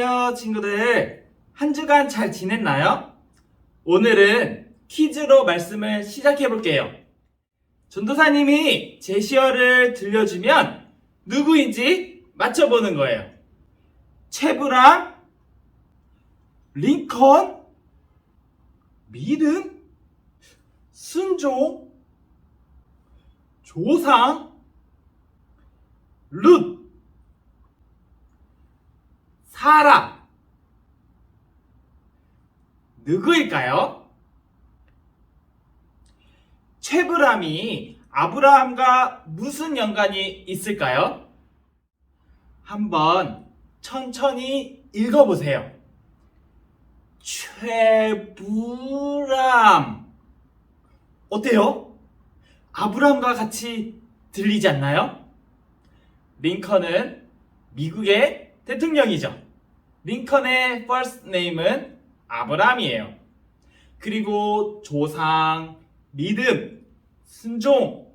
안녕하세요, 친구들. 한 주간 잘 지냈나요? 오늘은 퀴즈로 말씀을 시작해 볼게요. 전도사님이 제시어를 들려주면 누구인지 맞춰보는 거예요. 체브람, 링컨, 믿음, 순종, 조상, 룻, 사라. 누구일까요? 체브람이 아브라함과 무슨 연관이 있을까요? 한번 천천히 읽어보세요. 체브람. 어때요? 아브라함과 같이 들리지 않나요? 링컨은 미국의 대통령이죠. 링컨의 first name은 아브라함이에요. 그리고 조상, 믿음, 순종,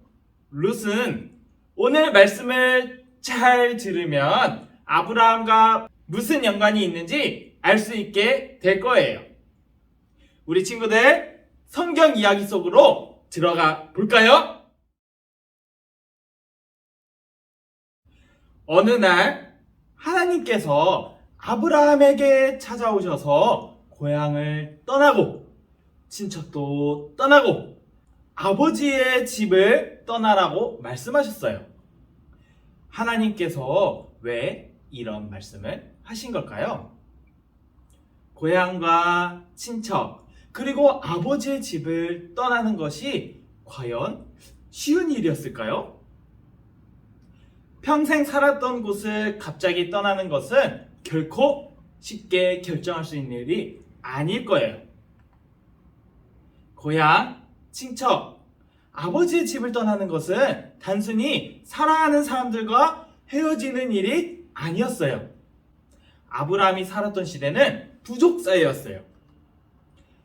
룻은 오늘 말씀을 잘 들으면 아브라함과 무슨 연관이 있는지 알 수 있게 될 거예요. 우리 친구들 성경 이야기 속으로 들어가 볼까요? 어느 날 하나님께서 아브라함에게 찾아오셔서 고향을 떠나고 친척도 떠나고 아버지의 집을 떠나라고 말씀하셨어요. 하나님께서 왜 이런 말씀을 하신 걸까요? 고향과 친척 그리고 아버지의 집을 떠나는 것이 과연 쉬운 일이었을까요? 평생 살았던 곳을 갑자기 떠나는 것은 결코 쉽게 결정할 수 있는 일이 아닐 거예요. 고향, 친척, 아버지의 집을 떠나는 것은 단순히 사랑하는 사람들과 헤어지는 일이 아니었어요. 아브라함이 살았던 시대는 부족 사회였어요.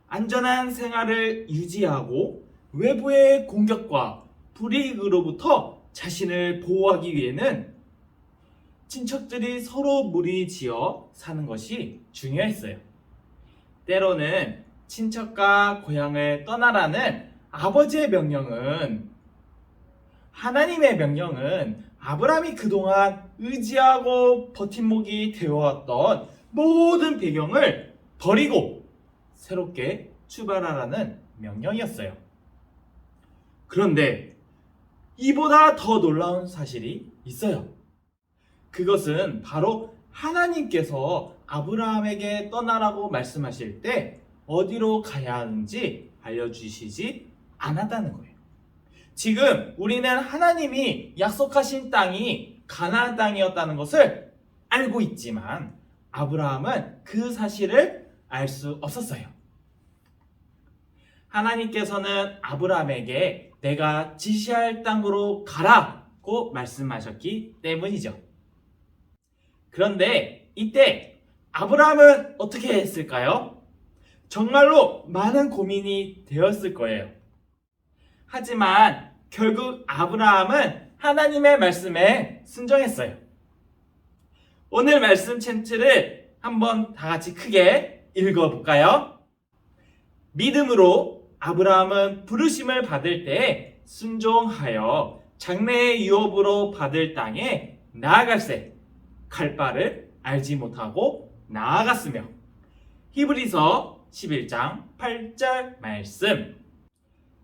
안전한 생활을 유지하고 외부의 공격과 불이익으로부터 자신을 보호하기 위해는 친척들이 서로 무리지어 사는 것이 중요했어요. 때로는 친척과 고향을 떠나라는 아버지의 명령은 하나님의 명령은 아브라함이 그동안 의지하고 버팀목이 되어왔던 모든 배경을 버리고 새롭게 출발하라는 명령이었어요. 그런데 이보다 더 놀라운 사실이 있어요. 그것은 바로 하나님께서 아브라함에게 떠나라고 말씀하실 때 어디로 가야 하는지 알려주시지 않았다는 거예요. 지금 우리는 하나님이 약속하신 땅이 가나안 땅이었다는 것을 알고 있지만 아브라함은 그 사실을 알 수 없었어요. 하나님께서는 아브라함에게 내가 지시할 땅으로 가라고 말씀하셨기 때문이죠. 그런데 이때 아브라함은 어떻게 했을까요? 정말로 많은 고민이 되었을 거예요. 하지만 결국 아브라함은 하나님의 말씀에 순종했어요. 오늘 말씀 챈트를 한번 다 같이 크게 읽어볼까요? 믿음으로 아브라함은 부르심을 받을 때 순종하여 장래의 유업으로 받을 땅에 나아갈새 갈 바를 알지 못하고 나아갔으며 히브리서 11장 8절 말씀.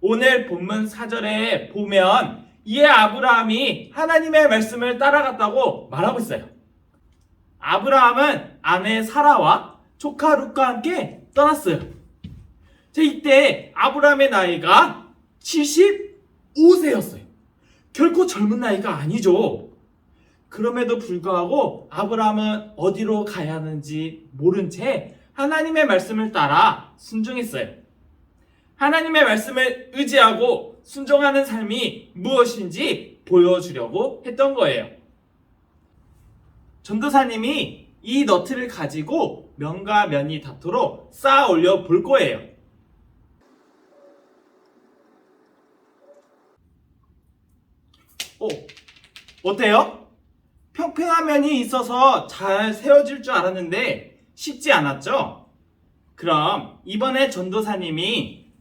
오늘 본문 4절에 보면 이에 아브라함이 하나님의 말씀을 따라갔다고 말하고 있어요. 아브라함은 아내 사라와 조카 룻과 함께 떠났어요. 이때 아브라함의 나이가 75세였어요. 결코 젊은 나이가 아니죠. 그럼에도 불구하고 아브라함은 어디로 가야 하는지 모른 채 하나님의 말씀을 따라 순종했어요. 하나님의 말씀을 의지하고 순종하는 삶이 무엇인지 보여주려고 했던 거예요. 전도사님이 이 너트를 가지고 면과 면이 닿도록 쌓아 올려 볼 거예요. 어때요? 평평한 면이 있어서 잘 세워질 줄 알았는데 쉽지 않았죠? 그럼 이번에 전도사님이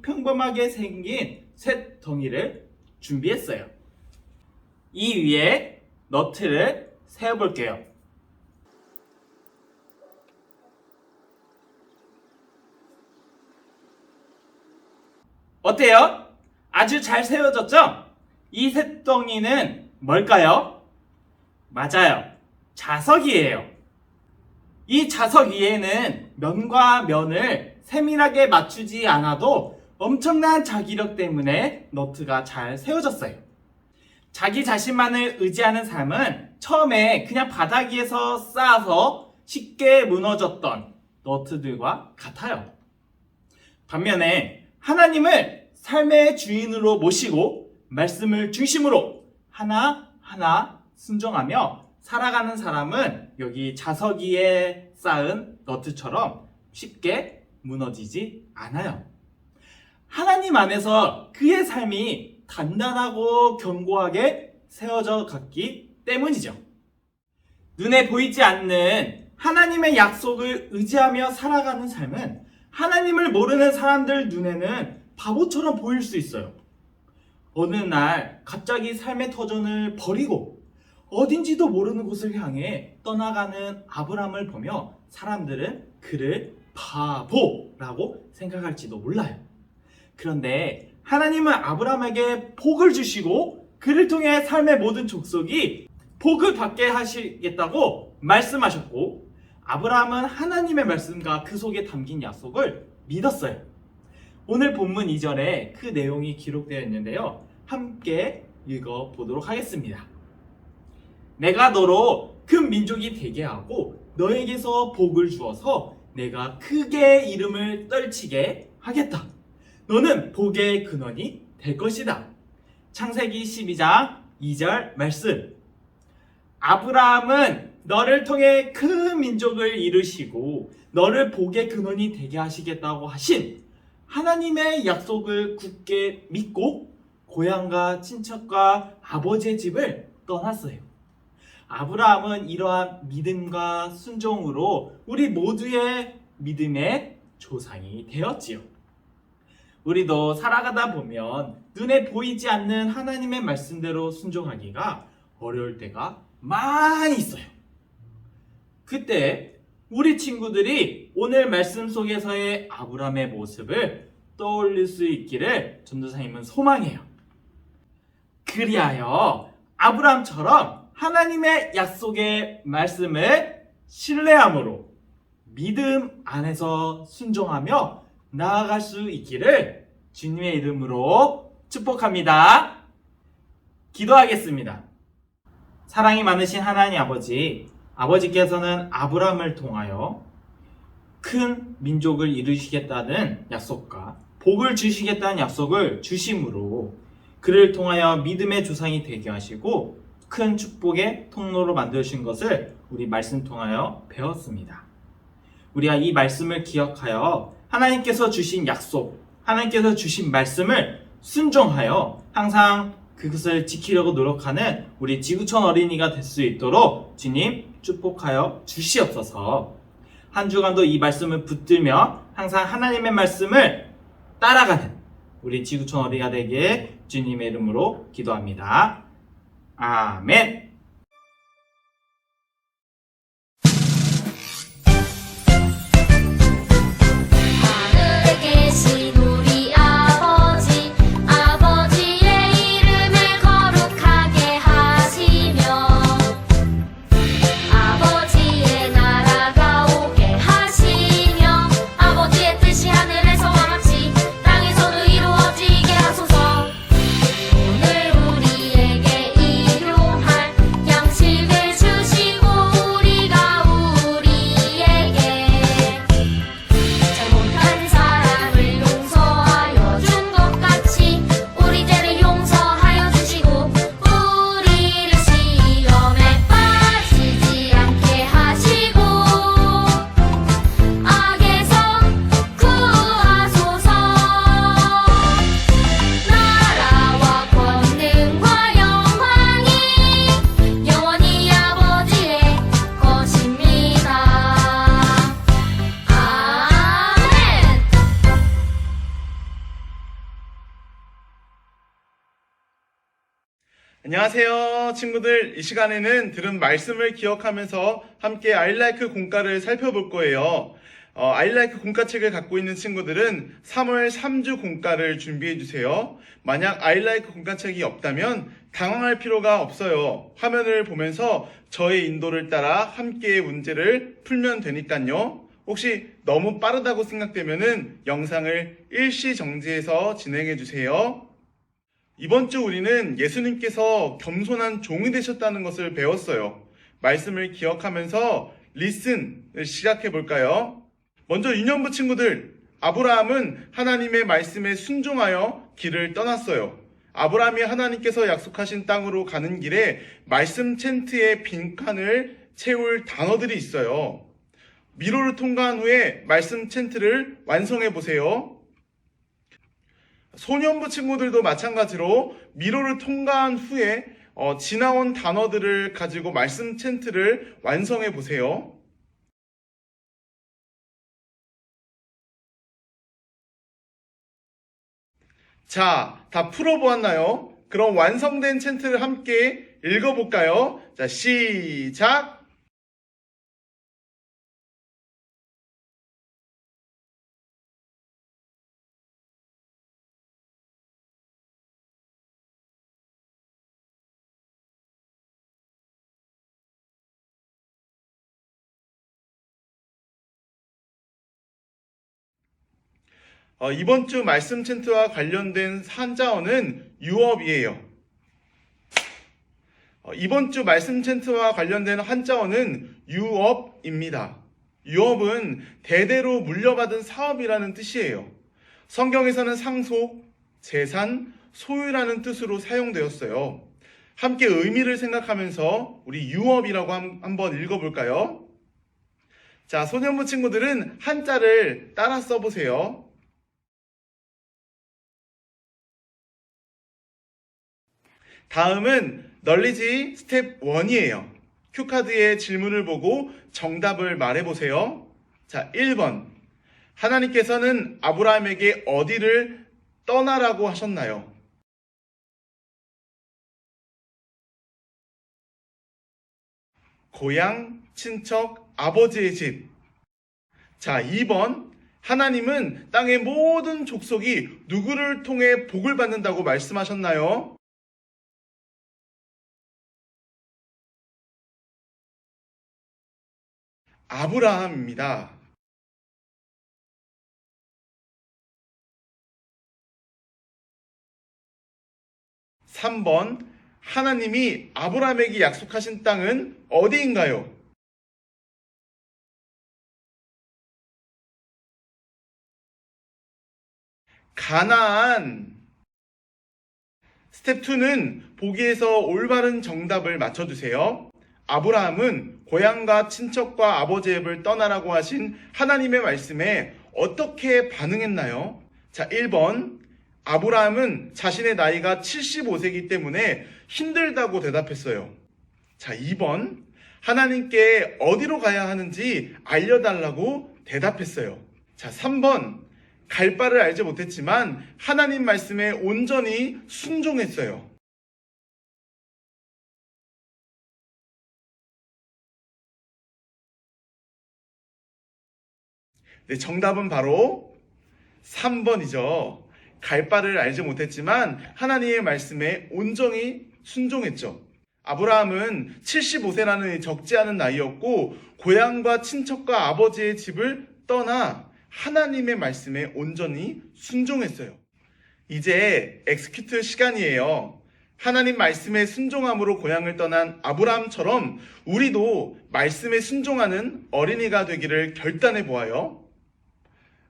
평범하게 생긴 쇳덩이를 준비했어요. 이 위에 너트를 세워볼게요. 어때요? 아주 잘 세워졌죠? 이 쇳덩이는 뭘까요? 맞아요. 자석이에요. 이 자석 위에는 면과 면을 세밀하게 맞추지 않아도 엄청난 자기력 때문에 너트가 잘 세워졌어요. 자기 자신만을 의지하는 삶은 처음에 그냥 바닥 위에서 쌓아서 쉽게 무너졌던 너트들과 같아요. 반면에 하나님을 삶의 주인으로 모시고 말씀을 중심으로 하나하나 순종하며 살아가는 사람은 여기 자석 위에 쌓은 너트처럼 쉽게 무너지지 않아요. 하나님 안에서 그의 삶이 단단하고 견고하게 세워져 갔기 때문이죠. 눈에 보이지 않는 하나님의 약속을 의지하며 살아가는 삶은 하나님을 모르는 사람들 눈에는 바보처럼 보일 수 있어요. 어느 날 갑자기 삶의 터전을 버리고 어딘지도 모르는 곳을 향해 떠나가는 아브람을 보며 사람들은 그를 바보라고 생각할지도 몰라요. 그런데 하나님은 아브람에게 복을 주시고 그를 통해 삶의 모든 족속이 복을 받게 하시겠다고 말씀하셨고, 아브람은 하나님의 말씀과 그 속에 담긴 약속을 믿었어요. 오늘 본문 2절에 그 내용이 기록되어 있는데요. 함께 읽어보도록 하겠습니다. 내가 너로 큰 민족이 되게 하고 너에게서 복을 주어서 내가 크게 이름을 떨치게 하겠다. 너는 복의 근원이 될 것이다. 창세기 12장 2절 말씀. 아브라함은 너를 통해 큰 민족을 이루시고 너를 복의 근원이 되게 하시겠다고 하신 하나님의 약속을 굳게 믿고 고향과 친척과 아버지의 집을 떠났어요. 아브라함은 이러한 믿음과 순종으로 우리 모두의 믿음의 조상이 되었지요. 우리도 살아가다 보면 눈에 보이지 않는 하나님의 말씀대로 순종하기가 어려울 때가 많이 있어요. 그때 우리 친구들이 오늘 말씀 속에서의 아브라함의 모습을 떠올릴 수 있기를 전도사님은 소망해요. 그리하여 아브라함처럼 하나님의 약속의 말씀을 신뢰함으로 믿음 안에서 순종하며 나아갈 수 있기를 주님의 이름으로 축복합니다. 기도하겠습니다. 사랑이 많으신 하나님 아버지께서는 아브라함을 통하여 큰 민족을 이루시겠다는 약속과 복을 주시겠다는 약속을 주심으로 그를 통하여 믿음의 조상이 되게 하시고 큰 축복의 통로로 만드신 것을 우리 말씀 통하여 배웠습니다. 우리가 이 말씀을 기억하여 하나님께서 주신 약속, 하나님께서 주신 말씀을 순종하여 항상 그것을 지키려고 노력하는 우리 지구촌 어린이가 될 수 있도록 주님 축복하여 주시옵소서. 한 주간도 이 말씀을 붙들며 항상 하나님의 말씀을 따라가는 우리 지구촌 어린이가 되기에 주님의 이름으로 기도합니다. 아멘. 하늘에 계신 우리 아버지, 아버지의 이름을 거룩하게 하시며 아버지의 나라가 오게 하시며 아버지의 뜻이 하늘에서와 같이 땅에서도 이루어지게 하소서. 오늘 우리에게 일용할 안녕하세요, 친구들. 이 시간에는 들은 말씀을 기억하면서 함께 아이라이크 공과를 살펴볼 거예요. 아이라이크 공과책을 갖고 있는 친구들은 3월 3주 공과를 준비해 주세요. 만약 아이라이크 공과책이 없다면 당황할 필요가 없어요. 화면을 보면서 저의 인도를 따라 함께 문제를 풀면 되니까요. 혹시 너무 빠르다고 생각되면은 영상을 일시 정지해서 진행해 주세요. 이번 주 우리는 예수님께서 겸손한 종이 되셨다는 것을 배웠어요. 말씀을 기억하면서 리슨을 시작해 볼까요? 먼저 유년부 친구들, 아브라함은 하나님의 말씀에 순종하여 길을 떠났어요. 아브라함이 하나님께서 약속하신 땅으로 가는 길에 말씀 텐트의 빈칸을 채울 단어들이 있어요. 미로를 통과한 후에 말씀 텐트를 완성해 보세요. 소년부 친구들도 마찬가지로 미로를 통과한 후에 지나온 단어들을 가지고 말씀 텐트를 완성해 보세요. 자, 다 풀어보았나요? 그럼 완성된 텐트를 함께 읽어볼까요? 자, 시작! 이번 주 말씀 텐트와 관련된 한자어는 유업이에요. 이번 주 말씀 텐트와 관련된 한자어는 유업입니다. 유업은 대대로 물려받은 사업이라는 뜻이에요. 성경에서는 상속, 재산, 소유라는 뜻으로 사용되었어요. 함께 의미를 생각하면서 우리 유업이라고 한번 읽어볼까요? 자, 소년부 친구들은 한자를 따라 써보세요. 다음은 널리지 스텝 1이에요. 큐카드의 질문을 보고 정답을 말해보세요. 자, 1번. 하나님께서는 아브라함에게 어디를 떠나라고 하셨나요? 고향, 친척, 아버지의 집. 자, 2번. 하나님은 땅의 모든 족속이 누구를 통해 복을 받는다고 말씀하셨나요? 아브라함입니다. 3번. 하나님이 아브라함에게 약속하신 땅은 어디인가요? 가나안. 스텝 2는 보기에서 올바른 정답을 맞춰주세요. 아브라함은 고향과 친척과 아버지의 집을 떠나라고 하신 하나님의 말씀에 어떻게 반응했나요? 자, 1번. 아브라함은 자신의 나이가 75세이기 때문에 힘들다고 대답했어요. 자, 2번. 하나님께 어디로 가야 하는지 알려달라고 대답했어요. 자, 3번. 갈 바를 알지 못했지만 하나님 말씀에 온전히 순종했어요. 네, 정답은 바로 3번이죠. 갈 바를 알지 못했지만 하나님의 말씀에 온전히 순종했죠. 아브라함은 75세라는 적지 않은 나이였고 고향과 친척과 아버지의 집을 떠나 하나님의 말씀에 온전히 순종했어요. 이제 엑스큐트 시간이에요. 하나님 말씀에 순종함으로 고향을 떠난 아브라함처럼 우리도 말씀에 순종하는 어린이가 되기를 결단해 보아요.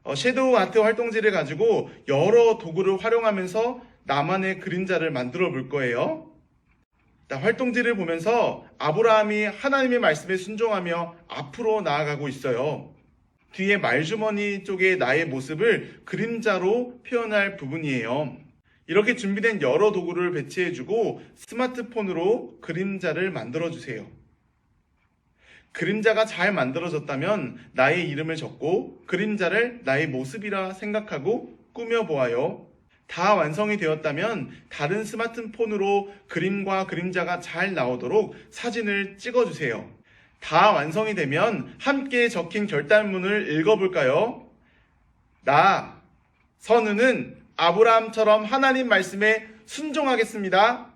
섀도우 아트 활동지를 가지고 여러 도구를 활용하면서 나만의 그림자를 만들어 볼 거예요. 활동지를 보면서 아브라함이 하나님의 말씀에 순종하며 앞으로 나아가고 있어요. 뒤에 말주머니 쪽에 나의 모습을 그림자로 표현할 부분이에요. 이렇게 준비된 여러 도구를 배치해주고 스마트폰으로 그림자를 만들어주세요. 그림자가 잘 만들어졌다면 나의 이름을 적고 그림자를 나의 모습이라 생각하고 꾸며보아요. 다 완성이 되었다면 다른 스마트폰으로 그림과 그림자가 잘 나오도록 사진을 찍어주세요. 다 완성이 되면 함께 적힌 결단문을 읽어볼까요? 나, 선우는 아브라함처럼 하나님 말씀에 순종하겠습니다.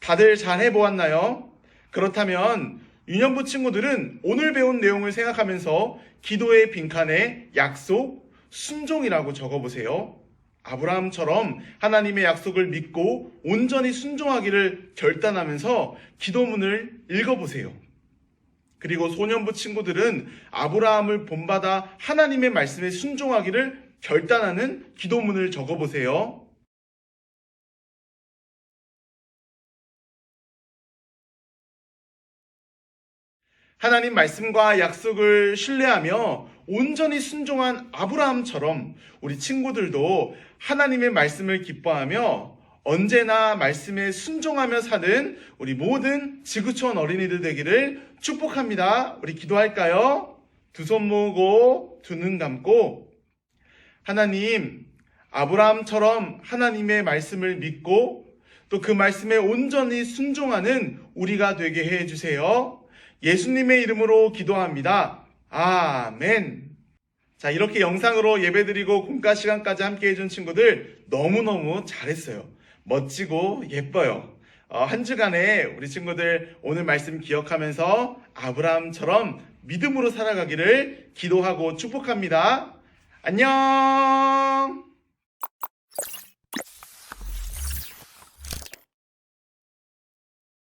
다들 잘 해보았나요? 그렇다면 유년부 친구들은 오늘 배운 내용을 생각하면서 기도의 빈칸에 약속, 순종이라고 적어보세요. 아브라함처럼 하나님의 약속을 믿고 온전히 순종하기를 결단하면서 기도문을 읽어보세요. 그리고 소년부 친구들은 아브라함을 본받아 하나님의 말씀에 순종하기를 결단하는 기도문을 적어보세요. 하나님 말씀과 약속을 신뢰하며 온전히 순종한 아브라함처럼 우리 친구들도 하나님의 말씀을 기뻐하며 언제나 말씀에 순종하며 사는 우리 모든 지구촌 어린이들 되기를 축복합니다. 우리 기도할까요? 두 손 모으고 두 눈 감고 하나님, 아브라함처럼 하나님의 말씀을 믿고 또 그 말씀에 온전히 순종하는 우리가 되게 해주세요. 예수님의 이름으로 기도합니다. 아멘. 자, 이렇게 영상으로 예배드리고 공과 시간까지 함께 해준 친구들 너무너무 잘했어요. 멋지고 예뻐요. 한 주간에 우리 친구들 오늘 말씀 기억하면서 아브라함처럼 믿음으로 살아가기를 기도하고 축복합니다. 안녕.